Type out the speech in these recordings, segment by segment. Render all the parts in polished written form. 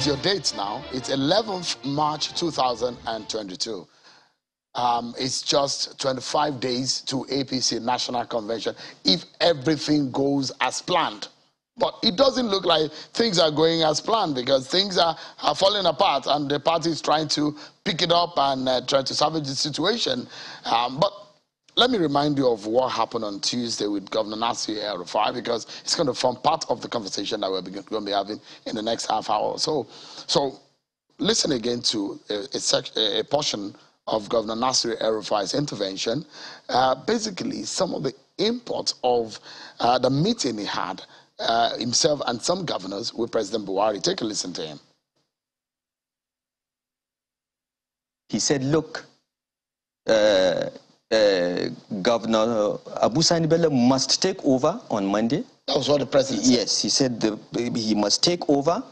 your date now. It's 11th March 2022. It's just 25 days to APC National Convention if everything goes as planned. But it doesn't look like things are going as planned because things are falling apart and the party is trying to pick it up and try to salvage the situation. But let me remind you of what happened on Tuesday with Governor Nasir El-Rufai because it's going to form part of the conversation that we're going to be having in the next half hour or so. So listen again to a portion of Governor Nasir El-Rufai's intervention. Basically, some of the import of the meeting he had himself and some governors with President Buhari. Take a listen to him. He said, look, Governor Abu Sani Bello must take over on Monday. That was what the president said. Yes, he said he must take over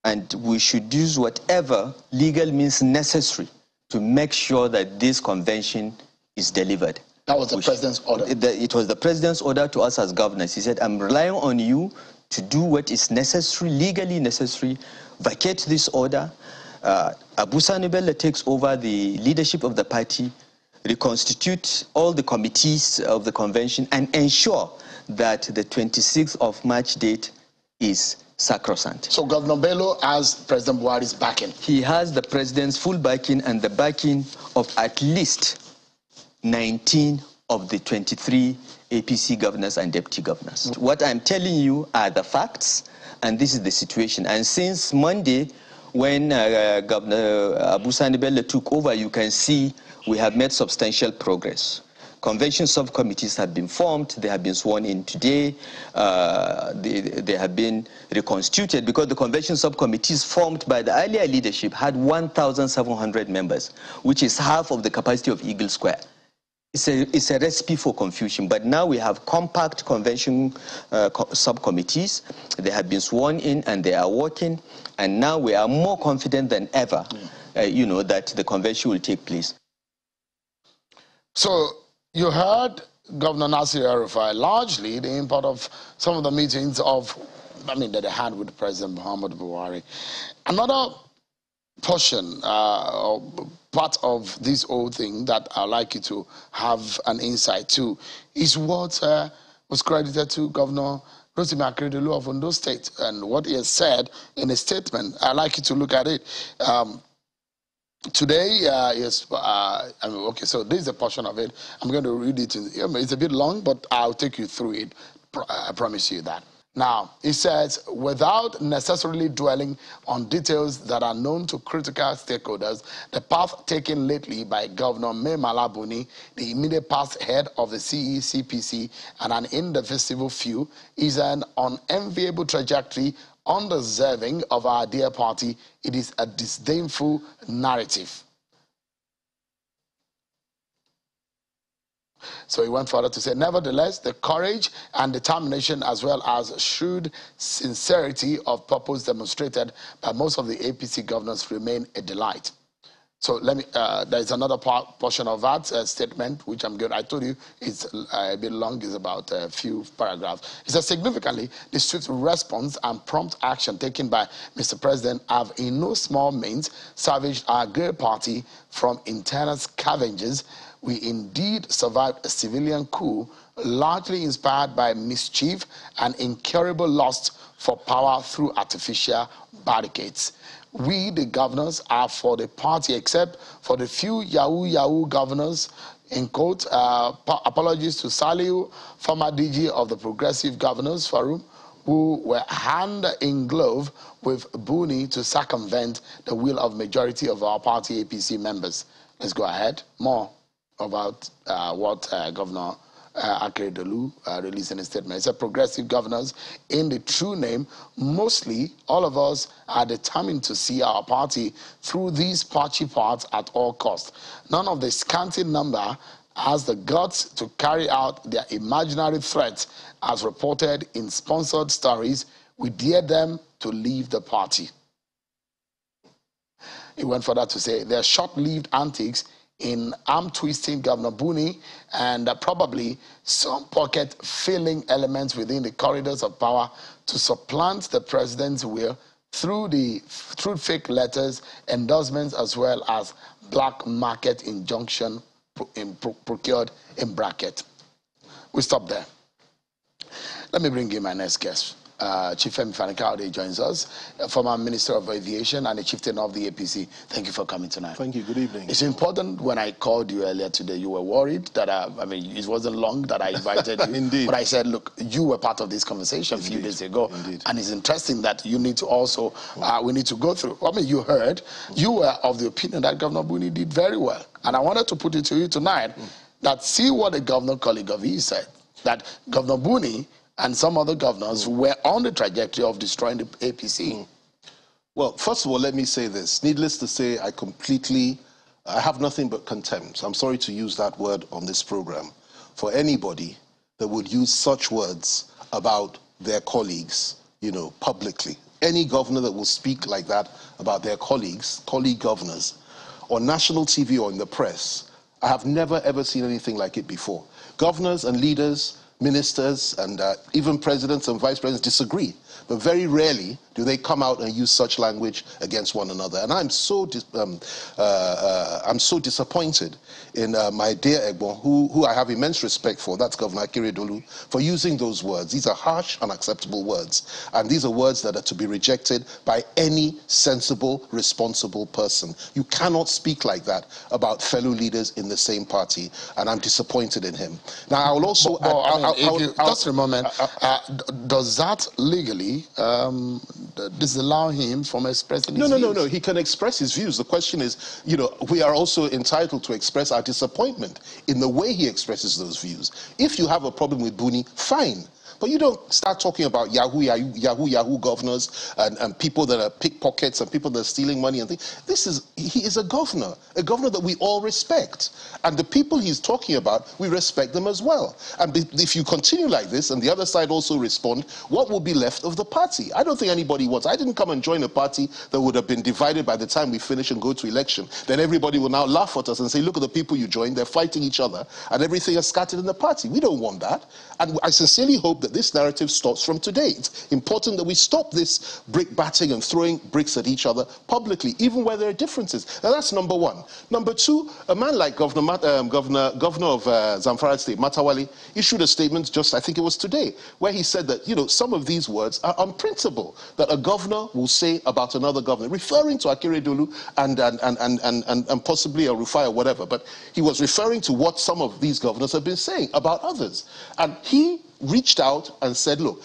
and we should use whatever legal means necessary to make sure that this convention is delivered. That was the president's order? It was the president's order to us as governors. He said, I'm relying on you to do what is necessary, legally necessary, vacate this order. Abu Sani Bello takes over the leadership of the party, reconstitute all the committees of the convention, and ensure that the 26th of March date is sacrosanct. So Governor Bello has President Buhari's backing? He has the president's full backing and the backing of at least 19 of the 23 APC governors and deputy governors. What I'm telling you are the facts, and this is the situation. And since Monday, when Governor Abu Sani Bello took over, you can see we have made substantial progress. Convention subcommittees have been formed. They have been sworn in today. They have been reconstituted because the convention subcommittees formed by the earlier leadership had 1,700 members, which is half of the capacity of Eagle Square. It's a recipe for confusion, but now we have compact convention subcommittees. They have been sworn in and they are working, and now we are more confident than ever, that the convention will take place. So you heard Governor Nasir El-Rufai, largely the import of some of the meetings that they had with President Muhammadu Buhari. Another portion or part of this whole thing that I'd like you to have an insight to is what was credited to Governor Akeredolu of Ondo State and what he has said in a statement. I'd like you to look at it. Today, okay, so this is a portion of it. I'm going to read it. It's a bit long, but I'll take you through it. I promise you that. Now, it says, without necessarily dwelling on details that are known to critical stakeholders, the path taken lately by Governor Mai Mala Buni, the immediate past head of the CECPC, and an indivisible few, is an unenviable trajectory undeserving of our dear party. It is a disdainful narrative. So he went further to say, nevertheless, the courage and determination as well as shrewd sincerity of purpose demonstrated by most of the APC governors remain a delight. So let me, there's another portion of that statement, which I told you it's a bit long, it's about a few paragraphs. It says, significantly, the swift response and prompt action taken by Mr. President have in no small means salvaged our great party from internal scavengers. We indeed survived a civilian coup, largely inspired by mischief and incurable lust for power through artificial barricades. We, the governors, are for the party, except for the few Yahoo governors, in quote, apologies to Saliu, former DG of the Progressive Governors Forum, who were hand in glove with Buni to circumvent the will of majority of our party APC members. Let's go ahead. More about what Governor Akeredolu released in a statement. He said, progressive governors, in the true name, mostly all of us are determined to see our party through these patchy parts at all costs. None of the scanty number has the guts to carry out their imaginary threats as reported in sponsored stories. We dare them to leave the party. He went further to say, their short-lived antics in arm-twisting Governor Buni and probably some pocket-filling elements within the corridors of power to supplant the president's will through fake letters, endorsements, as well as black market injunction procured in bracket. We stop there. Let me bring in my next guest. Chief Fani Kayode joins us, former Minister of Aviation and a chieftain of the APC. Thank you for coming tonight. Thank you. Good evening. It's important. When I called you earlier today, you were worried that, it wasn't long that I invited you. Indeed. But I said, look, you were part of this conversation a few days ago. Indeed. And it's interesting that you need to also, we need to go through. You heard, you were of the opinion that Governor Buni did very well. And I wanted to put it to you tonight that see what a governor colleague of his said, that Governor Buni and some other governors were on the trajectory of destroying the APC. Well, first of all, let me say this. Needless to say, I have nothing but contempt. I'm sorry to use that word on this program for anybody that would use such words about their colleagues, publicly. Any governor that will speak like that about their colleague governors, on national TV or in the press, I have never ever seen anything like it before. Governors and leaders, ministers, and even presidents and vice presidents disagree, but very rarely do they come out and use such language against one another. And I'm so disappointed in my dear Egbon, who I have immense respect for, that's Governor Akeredolu, for using those words. These are harsh, unacceptable words, and these are words that are to be rejected by any sensible, responsible person. You cannot speak like that about fellow leaders in the same party, and I'm disappointed in him. Now, I will also... just a moment. Does that legally disallow him from expressing his views? No. He can express his views. The question is, we are also entitled to express our disappointment in the way he expresses those views. If you have a problem with Buni, fine. But you don't start talking about Yahoo governors and people that are pickpockets and people that are stealing money and things. He is a governor that we all respect. And the people he's talking about, we respect them as well. And if you continue like this and the other side also respond, what will be left of the party? I don't think anybody wants. I didn't come and join a party that would have been divided by the time we finish and go to election. Then everybody will now laugh at us and say, look at the people you joined, they're fighting each other and everything is scattered in the party. We don't want that. And I sincerely hope that this narrative stops from today. It's important that we stop this brick batting and throwing bricks at each other publicly, even where there are differences. Now that's number one. Number two, a man like Governor of Zamfara State, Matawali, issued a statement just, I think it was today, where he said that, some of these words are unprintable, that a governor will say about another governor, referring to Akeredolu and possibly a Rufai or whatever, but he was referring to what some of these governors have been saying about others. And he reached out and said, look,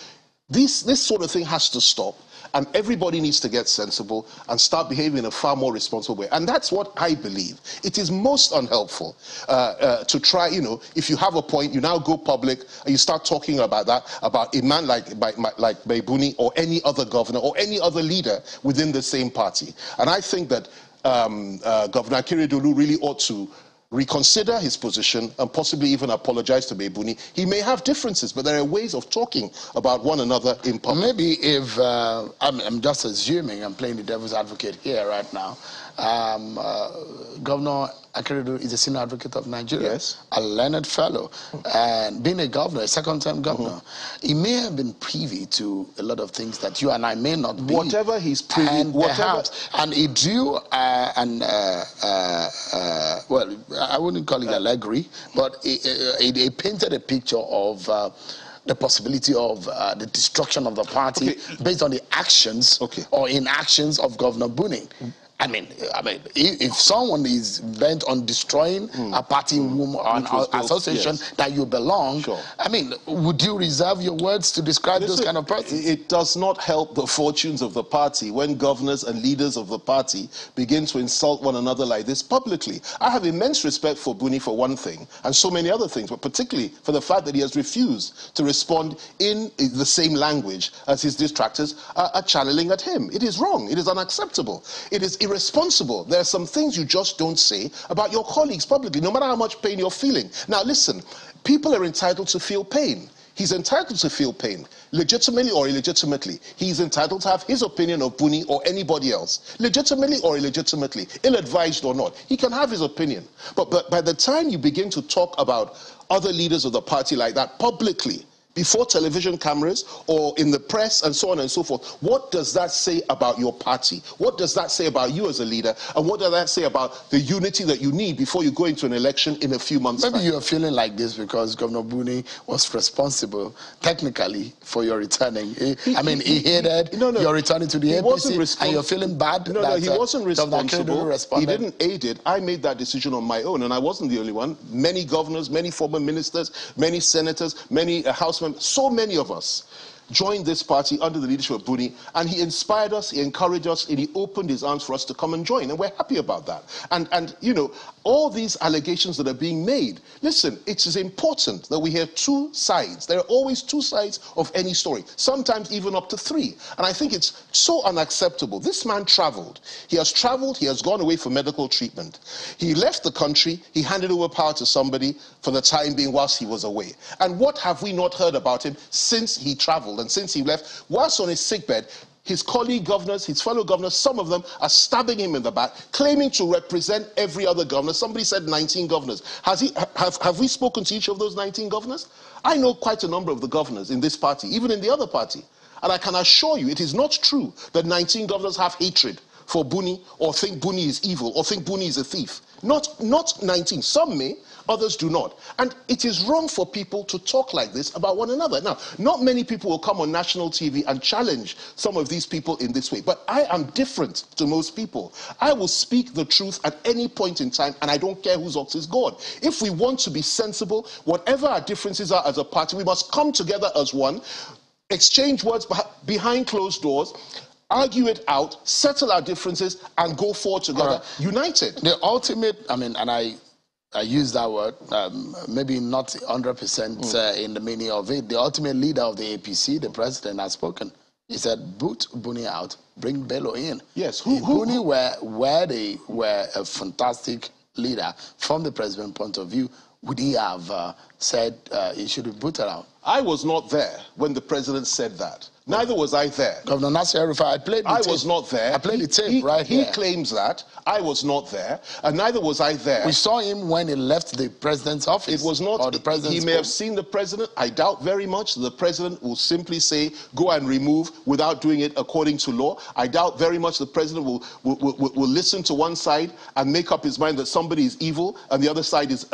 this sort of thing has to stop, and everybody needs to get sensible and start behaving in a far more responsible way. And that's what I believe. It is most unhelpful to try, if you have a point, you now go public and you start talking about that, about a man like Buni or any other governor or any other leader within the same party. And I think that Governor Akeredolu really ought to reconsider his position and possibly even apologize to Buni. He may have differences, but there are ways of talking about one another in public. Maybe if, I'm just assuming, I'm playing the devil's advocate here right now, Governor Akeredolu is a senior advocate of Nigeria, yes, a learned fellow, and being a governor, a second-term governor, he may have been privy to a lot of things that you and I may not be. Whatever he's privy, and perhaps, and he drew well, I wouldn't call it allegory, but he painted a picture of the possibility of the destruction of the party based on the actions or inactions of Governor Buni. I mean, if someone is bent on destroying a party or an association that you belong, would you reserve your words to describe those kind of persons? It does not help the fortunes of the party when governors and leaders of the party begin to insult one another like this publicly. I have immense respect for Buni for one thing, and so many other things, but particularly for the fact that he has refused to respond in the same language as his detractors are channeling at him. It is wrong. It is unacceptable. It is irresponsible. There are some things you just don't say about your colleagues publicly, no matter how much pain you're feeling. Now listen, people are entitled to feel pain. He's entitled to feel pain, legitimately or illegitimately. He's entitled to have his opinion of Buni or anybody else, legitimately or illegitimately, ill-advised or not. He can have his opinion. But by the time you begin to talk about other leaders of the party like that publicly, before television cameras or in the press and so on and so forth, what does that say about your party? What does that say about you as a leader? And what does that say about the unity that you need before you go into an election in a few months' time? Maybe you're feeling like this because Governor Buni was responsible, technically, for your returning. He hated your returning to the APC, and you're feeling bad. No, he wasn't responsible. He didn't aid it. I made that decision on my own, and I wasn't the only one. Many governors, many former ministers, many senators, many House members, so many of us joined this party under the leadership of Buni, and he inspired us, he encouraged us, and he opened his arms for us to come and join, and we're happy about that. And you know, all these allegations that are being made, listen, it is important that we hear two sides. There are always two sides of any story, sometimes even up to three. And I think it's so unacceptable. This man traveled. He has gone away for medical treatment. He left the country, he handed over power to somebody for the time being whilst he was away. And what have we not heard about him since he traveled and since he left? Whilst on his sickbed, his colleague governors, his fellow governors, some of them are stabbing him in the back, claiming to represent every other governor. Somebody said 19 governors. Have we spoken to each of those 19 governors? I know quite a number of the governors in this party, even in the other party. And I can assure you, it is not true that 19 governors have hatred for Buni, or think Buni is evil, or think Buni is a thief. Not 19. Some may, others do not. And it is wrong for people to talk like this about one another. Now, not many people will come on national TV and challenge some of these people in this way. But I am different to most people. I will speak the truth at any point in time, and I don't care whose ox is God. If we want to be sensible, whatever our differences are as a party, we must come together as one, exchange words behind closed doors, argue it out, settle our differences, and go forward together, united. The ultimate, and I use that word, maybe not 100% in the meaning of it. The ultimate leader of the APC, the president, has spoken. He said, boot Buni out, bring Bello in. Yes, Buni were a fantastic leader from the president's point of view. Would he have said he should be booted out? I was not there when the president said that. Neither was I there. Governor Nasir El-Rufai, I played the tape. I was not there. I played the tape right here. He claims that. I was not there. And neither was I there. We saw him when he left the president's office. It was not. Or the president's he may have seen the president. I doubt very much the president will simply say, go and remove without doing it according to law. I doubt very much the president will listen to one side and make up his mind that somebody is evil and the other side is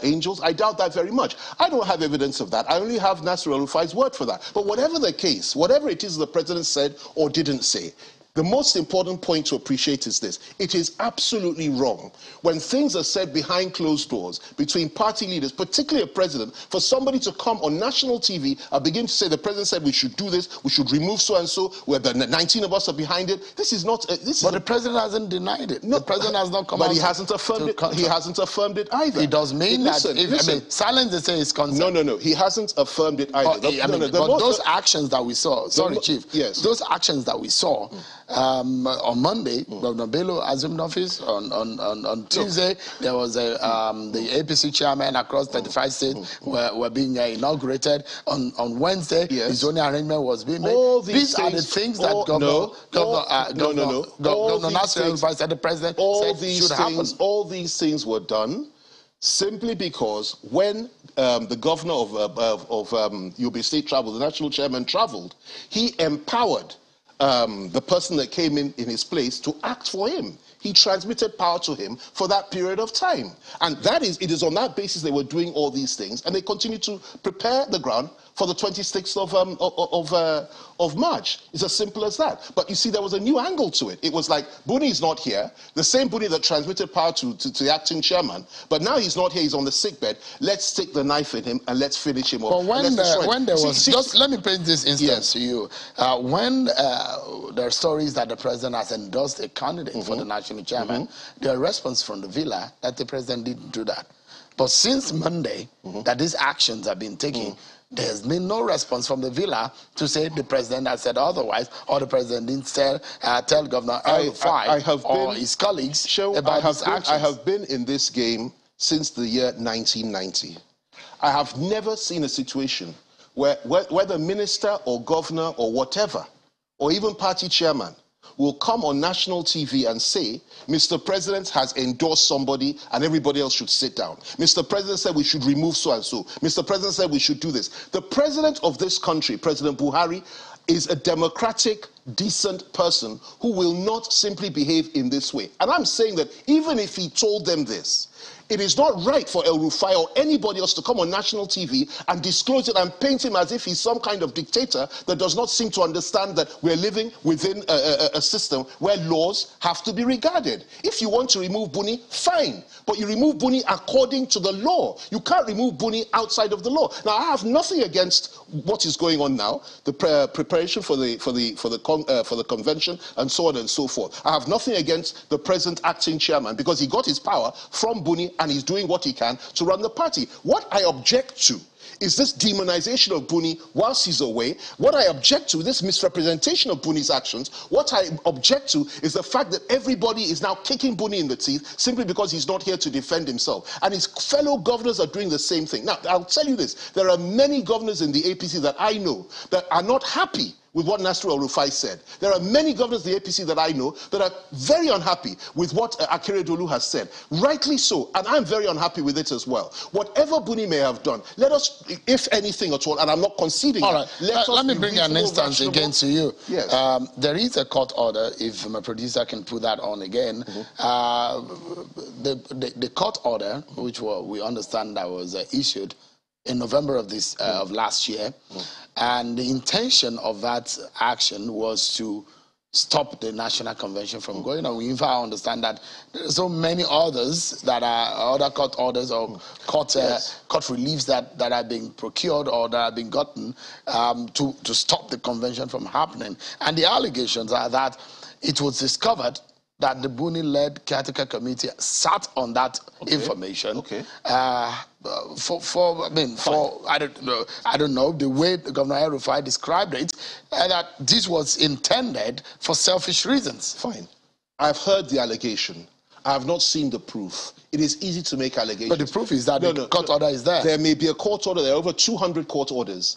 angels. I doubt that very much. I don't have evidence of that. I only have Nasir El-Rufai's word for that. But whatever the case, whatever it is the president said or didn't say, the most important point to appreciate is this. It is absolutely wrong when things are said behind closed doors between party leaders, particularly a president, for somebody to come on national TV and begin to say the president said we should do this, we should remove so-and-so, where the 19 of us are behind it. This is not... But the president hasn't denied it. No, the president has not come out... But he hasn't affirmed it. He hasn't affirmed it either. It does mean that... silence, they say, is consent. No. He hasn't affirmed it either. But those actions that we saw... Sorry, Chief. Yes. Those actions that we saw... on Monday, Governor Bello assumed office. On Tuesday, there was the APC chairman across 35 states were being inaugurated. On Wednesday, the zoning arrangement was being made. These are the things that Governor Nasir El-Rufai said the president said should happen. All these things were done simply because when the governor of Yobe State traveled, the national chairman traveled, he empowered the person that came in his place to act for him. He transmitted power to him for that period of time. And it is on that basis they were doing all these things, and they continue to prepare the ground for the 26th of March. It's as simple as that. But you see, there was a new angle to it. It was like, Buni is not here, the same Buni that transmitted power to the acting chairman, but now he's not here, he's on the sickbed. Let's stick the knife in him and let's finish him off. But when there was, just let me paint this instance to you. When there are stories that the president has endorsed a candidate for the national chairman, there are response from the villa that the president didn't do that. But since Monday, that these actions have been taken, there's been no response from the villa to say the president has said otherwise, or the president didn't tell Governor El-Rufai or his colleagues about his actions. I have been in this game since the year 1990. I have never seen a situation where whether minister or governor or whatever, or even party chairman, will come on national TV and say, Mr. President has endorsed somebody and everybody else should sit down. Mr. President said we should remove so-and-so. Mr. President said we should do this. The president of this country, President Buhari, is a democratic, decent person who will not simply behave in this way. And I'm saying that even if he told them this, it is not right for El Rufai or anybody else to come on national TV and disclose it and paint him as if he's some kind of dictator that does not seem to understand that we're living within a system where laws have to be regarded. If you want to remove Buni, fine. But you remove Buni according to the law. You can't remove Buni outside of the law. Now, I have nothing against what is going on now, the preparation for the convention and so on and so forth. I have nothing against the present acting chairman because he got his power from Buni and he's doing what he can to run the party. What I object to is this demonization of Buni whilst he's away. What I object to, this misrepresentation of Buni's actions. What I object to is the fact that everybody is now kicking Buni in the teeth simply because he's not here to defend himself. And his fellow governors are doing the same thing. Now, I'll tell you this. There are many governors in the APC that I know that are not happy with what Nasru El-Rufai said. There are many governors of the APC that I know that are very unhappy with what Akeredolu has said. Rightly so, and I'm very unhappy with it as well. Whatever Buni may have done, let us, if anything at all, and I'm not conceding. All right, let me bring an instance again to you. Yes. There is a court order, if my producer can put that on again. The court order, which we understand that was issued in November of this of last year, and the intention of that action was to stop the National Convention from going on. In fact, I understand that there are so many others that are other court orders or court reliefs that are being procured or that are being gotten to stop the convention from happening. And the allegations are that it was discovered that the Buni-led caretaker committee sat on that information. Okay. I don't know the way Governor El-Rufai described it, that this was intended for selfish reasons. Fine. I've heard the allegation. I have not seen the proof. It is easy to make allegations. But the proof is that the court order is there. There may be a court order. There are over 200 court orders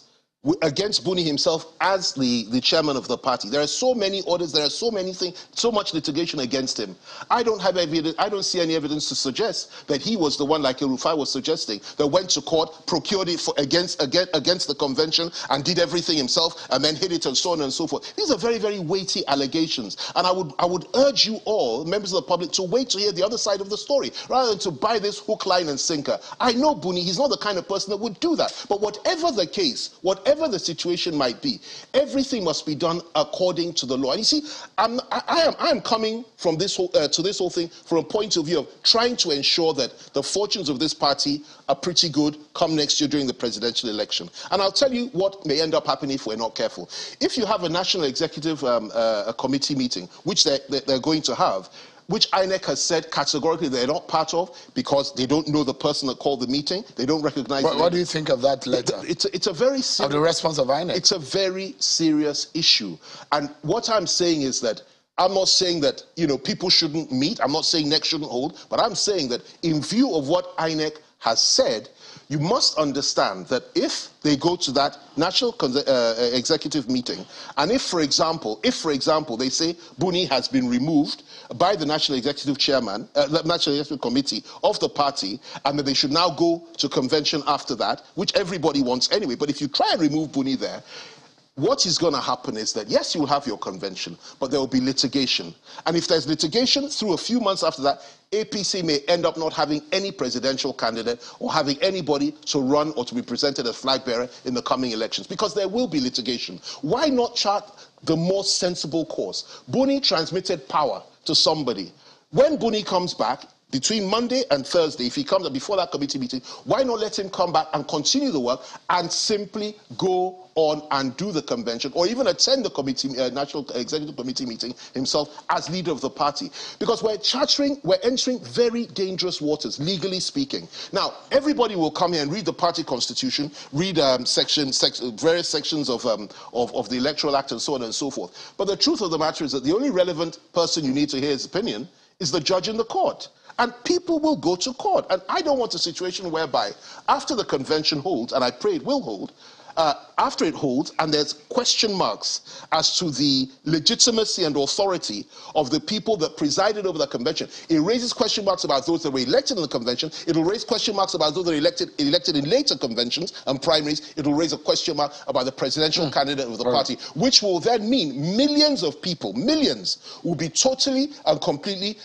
against Buni himself as the chairman of the party. There are so many orders, there are so many things, so much litigation against him. I don't have evidence, I don't see any evidence to suggest that he was the one, like El-Rufai was suggesting, that went to court, procured it against the convention and did everything himself and then hid it and so on and so forth. These are very, very weighty allegations. And I would urge you all, members of the public, to wait to hear the other side of the story rather than to buy this hook, line and sinker. I know Buni, he's not the kind of person that would do that. But whatever the case, whatever the situation might be, everything must be done according to the law. And you see, I am coming from this whole, to this whole thing from a point of view of trying to ensure that the fortunes of this party are pretty good come next year during the presidential election. And I'll tell you what may end up happening if we're not careful. If you have a national executive committee meeting, which they're going to have, which INEC has said categorically they're not part of because they don't know the person that called the meeting, they don't recognize What do you think of that letter? It's a very serious... Of the response of INEC? It's a very serious issue. And what I'm saying is that I'm not saying that, people shouldn't meet. I'm not saying NEC shouldn't hold. But I'm saying that in view of what INEC has said, you must understand that if they go to that national executive meeting, and if, for example, they say Buni has been removed by the national executive chairman, the national executive committee of the party, and that they should now go to convention after that, which everybody wants anyway. But if you try and remove Buni there, what is going to happen is that, yes, you will have your convention, but there will be litigation. And if there's litigation, through a few months after that, APC may end up not having any presidential candidate or having anybody to run or to be presented as flag bearer in the coming elections, because there will be litigation. Why not chart the more sensible course? Buni transmitted power to somebody. When Buni comes back, between Monday and Thursday, if he comes before that committee meeting, why not let him come back and continue the work and simply go on and do the convention, or even attend the committee, National Executive Committee meeting himself as leader of the party? Because we're entering very dangerous waters, legally speaking. Now, everybody will come here and read the party constitution, read various sections of the Electoral Act and so on and so forth. But the truth of the matter is that the only relevant person you need to hear his opinion is the judge in the court. And people will go to court. And I don't want a situation whereby after the convention holds, and I pray it will hold, after it holds, and there's question marks as to the legitimacy and authority of the people that presided over the convention. It raises question marks about those that were elected in the convention. It'll raise question marks about those that are elected in later conventions and primaries. It'll raise a question mark about the presidential candidate of the party, which will then mean millions of people, millions, will be totally and completely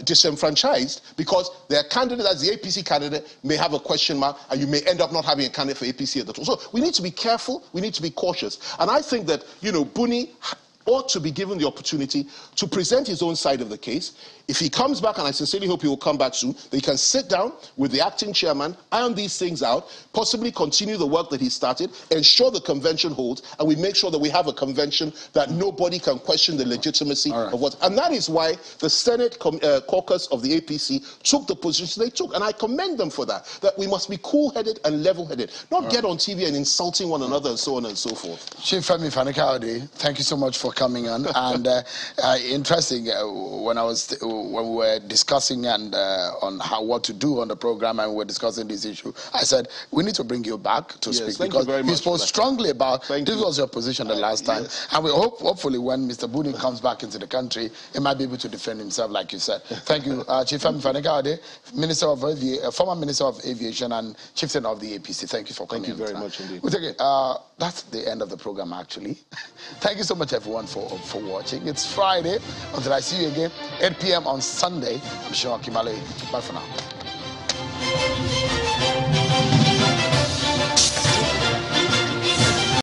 disenfranchised because their candidate, as the APC candidate, may have a question mark, and you may end up not having a candidate for APC at the top. So we need to be careful, we need to be cautious. And I think that, Buni ought to be given the opportunity to present his own side of the case. If he comes back, and I sincerely hope he will come back soon, they can sit down with the acting chairman, iron these things out, possibly continue the work that he started, ensure the convention holds, and we make sure that we have a convention that nobody can question the legitimacy of what. And that is why the Senate caucus of the APC took the position they took, and I commend them for that. That we must be cool-headed and level-headed, not get on TV and insulting one another and so on and so forth. Chief Fani Kayode, thank you so much for coming on. And interesting, when we were discussing on what to do on the program, and we were discussing this issue, I said we need to bring you back to speak, because you spoke strongly about this was your position the last time, and we hopefully when Mr. Buni comes back into the country, he might be able to defend himself, like you said. Thank you, Chief Fani Kayode, former Minister of Aviation and Chieftain of the APC. Thank you for coming. Thank you very much indeed. That's the end of the program, actually. Thank you so much, everyone, for watching. It's Friday. Until I see you again, 8 p.m. on Sunday. I'm Sean Kimale. Bye for now.